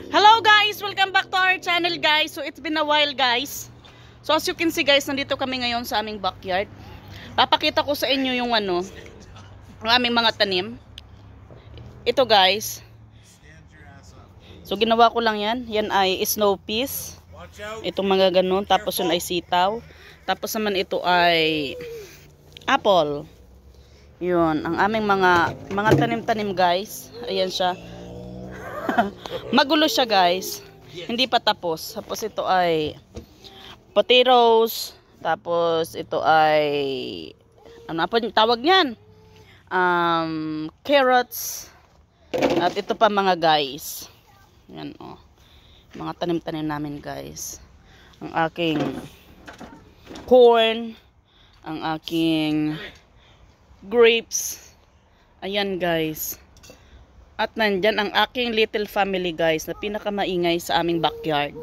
Hello guys! Welcome back to our channel guys. So it's been a while guys. So as you can see guys, nandito kami ngayon sa aming backyard. Papakita ko sa inyo yung ang aming mga tanim. Ito guys. So ginawa ko lang yan. Yan ay snow peas. Itong mga ganun. Tapos yun ay sitaw. Tapos naman ito ay apple. Yun. Ang aming mga tanim-tanim guys. Ayan siya. Magulo siya guys. Hindi pa tapos. Tapos ito ay potatoes. Tapos ito ay ano pa tawag niyan? Carrots. At ito pa mga guys. Yan oh. Mga tanim-tanim namin guys. Ang aking corn, ang aking grapes. Ayan guys. At nandyan ang aking little family guys na pinakamaingay sa aming backyard.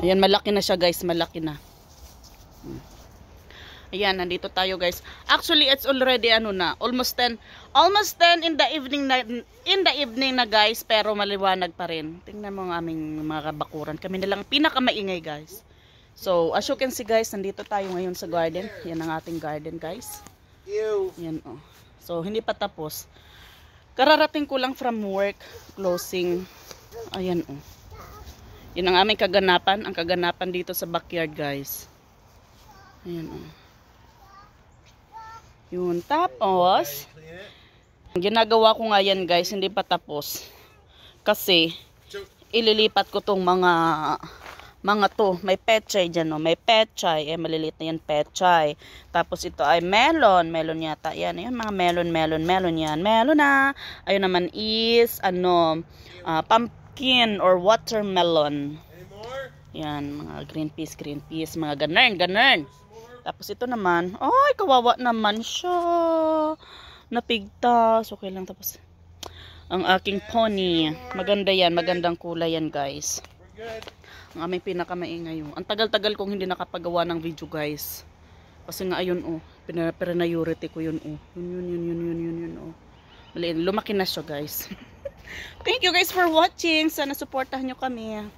Ayan, malaki na siya guys, malaki na. Ayan, nandito tayo guys. Actually, it's already almost 10 in the evening na guys, pero maliwanag pa rin. Tingnan mo ang aming mga bakuran. Kami na lang pinakamaingay guys. So, as you can see guys, nandito tayo ngayon sa garden. Yan ang ating garden guys. Yan oh. So hindi pa tapos. Kararating ko lang from work, closing. Ayan oh. Yan ang aming kaganapan, ang kaganapan dito sa backyard, guys. Ayan oh. Yun tapos ginagawa ko nga yan, guys, hindi pa tapos. Kasi ililipat ko tong mga to, may pechay dyan, no? May pechay, maliliit na yan, pechay. Tapos ito ay melon yata, yan, mga melon yan, melon na. Ayun naman is, pumpkin or watermelon. Yan, mga green peas, mga ganern. Tapos ito naman, ay, kawawa naman siya. Napigtas, okay lang. Tapos, ang aking pony, maganda yan, magandang kulay yan, guys. Ang aming pinakamaingay yun. Ang tagal-tagal kong hindi nakapagawa ng video guys. Kasi nga ayun oh. Priority ko yun oh. Yun oh. Lumaki na siya guys. Thank you guys for watching. Sana supportahan nyo kami.